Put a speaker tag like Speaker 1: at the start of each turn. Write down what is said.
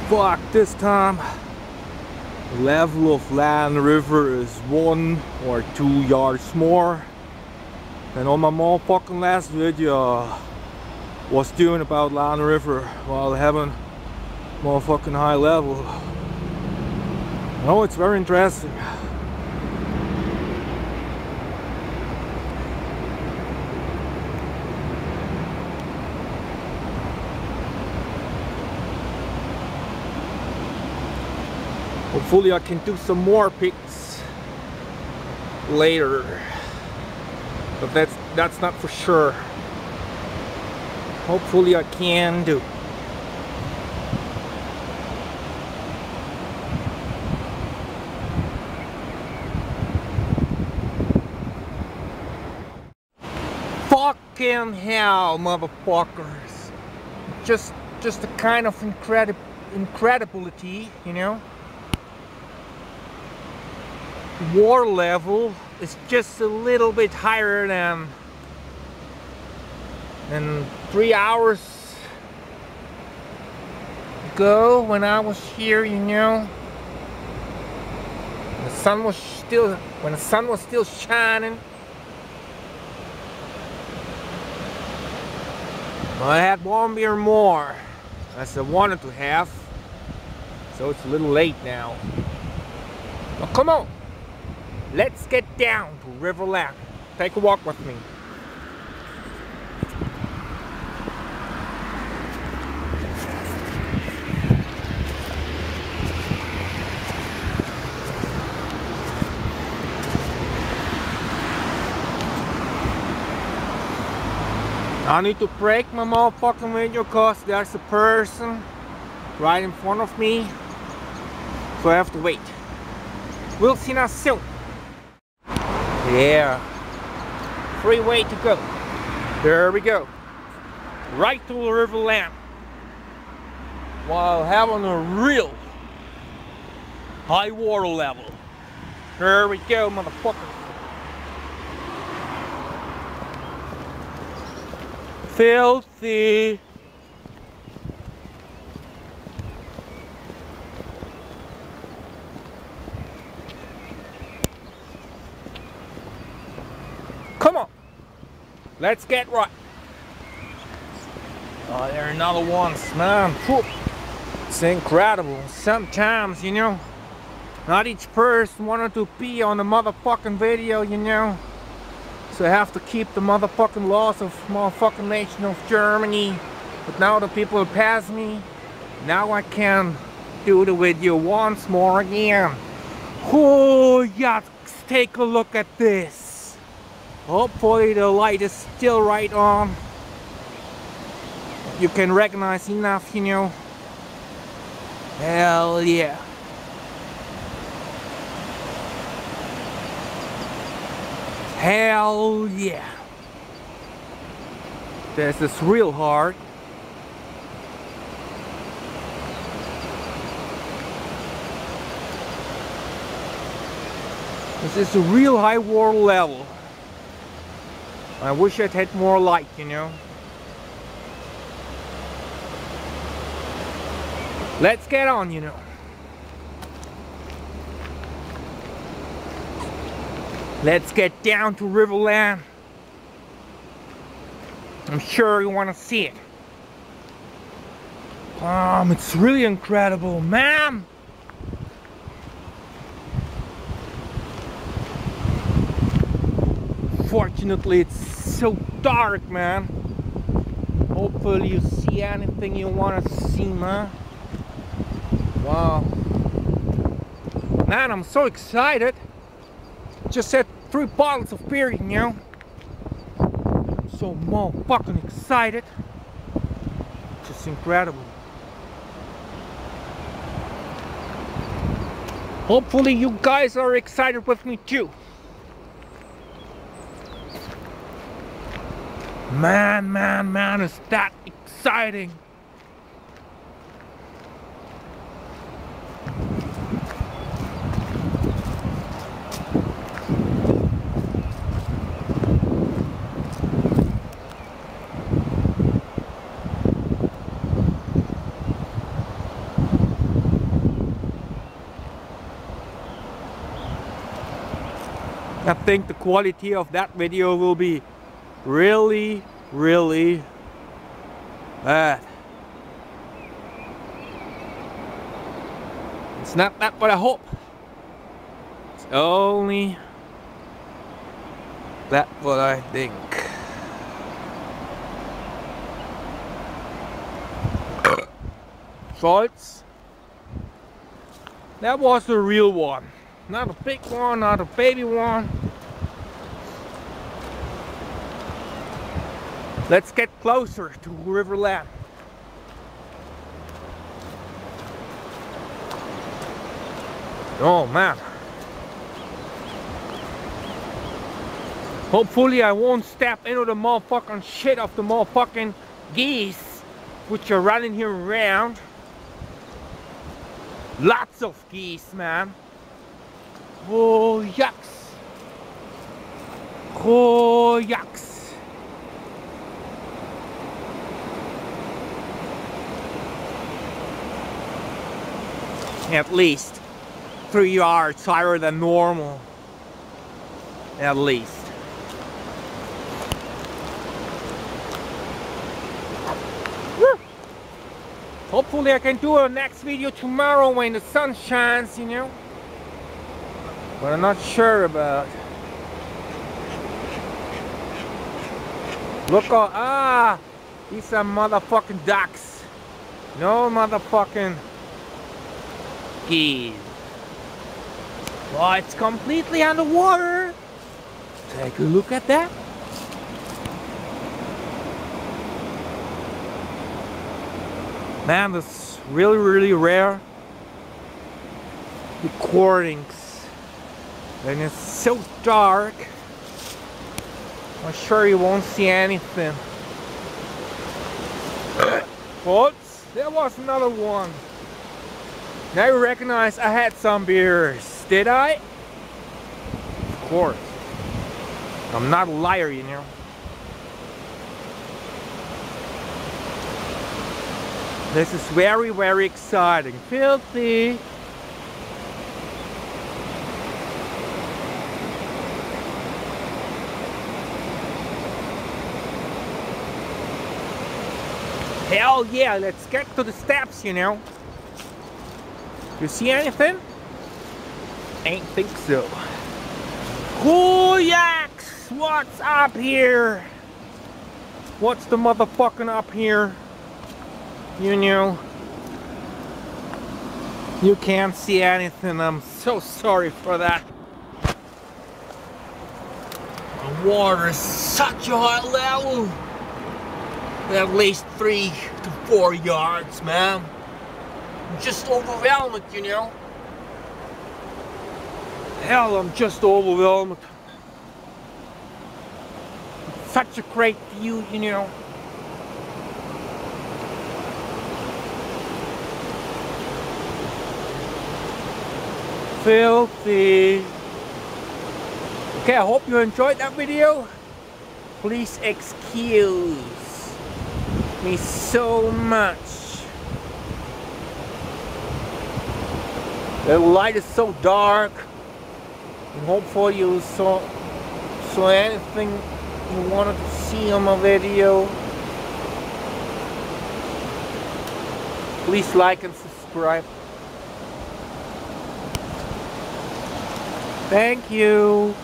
Speaker 1: Fuck, this time the level of Lahn River is 1 or 2 yards more than on my motherfucking last video was doing about Lahn River while having motherfucking high level. Oh, it's very interesting. Hopefully I can do some more pics later, but that's not for sure. Hopefully I can do. Fucking hell, motherfuckers! Just a kind of incredibility, you know. Water level is just a little bit higher than 3 hours ago when I was here, you know. The sun was still shining. I had 1 beer more as I wanted to have, so it's a little late now. But come on, let's get down to River Lahn. Take a walk with me. I need to break my motherfucking video because there's a person right in front of me, so I have to wait. We'll see now soon. Yeah, freeway to go. There we go. Right to the River Lahn while having a real high water level. There we go, motherfucker. Filthy. Come on, let's get right. Oh, there are another ones, man. Whew. It's incredible. Sometimes, you know, not each person wanted to be on the motherfucking video, you know. So I have to keep the motherfucking laws of motherfucking nation of Germany. But now the people pass me. Now I can do the video once more again. Oh yeah, take a look at this. Hopefully the light is still right on. You can recognize enough, you know. Hell yeah. Hell yeah. This is real hard. This is a real high water level. I wish I'd had more light, you know. Let's get on, you know. Let's get down to River Lahn. I'm sure you want to see it. It's really incredible, man. Fortunately, it's so dark, man. Hopefully you see anything you want to see, man. Wow. Man, I'm so excited. Just had 3 bottles of beer, you know. I'm so motherfucking excited. Just incredible. Hopefully you guys are excited with me too. Man, it's that exciting. I think the quality of that video will be really, really bad. It's not that what I hope. It's only that what I think. Schultz. That was the real one. Not a big one, not a baby one. Let's get closer to River Lahn. Oh man. Hopefully I won't step into the motherfucking shit of the motherfucking geese which are running here around. Lots of geese, man. Oh yucks. Oh yucks. At least 3 yards higher than normal. At least. Woo. Hopefully I can do a next video tomorrow when the sun shines, you know. But I'm not sure about. Look, these are motherfucking ducks. No motherfucking geese. Oh, it's completely underwater. Take a look at that. Man, this is really, really rare recordings. And it's so dark. I'm sure you won't see anything. But there was another one. Now you recognize I had some beers, did I? Of course. I'm not a liar, you know. This is very, very exciting. Filthy. Hell yeah, let's get to the steps, you know. You see anything? Ain't think so. Cool yaks! What's up here? What's the motherfucking up here? You know. You can't see anything. I'm so sorry for that. The water is such a high level. At least 3 to 4 yards, man. I'm just overwhelmed, you know. Hell, I'm just overwhelmed. Such a great view, you know. Filthy. Okay, I hope you enjoyed that video. Please excuse me so much. The light is so dark, and hopefully you saw anything you wanted to see on my video. Please like and subscribe. Thank you.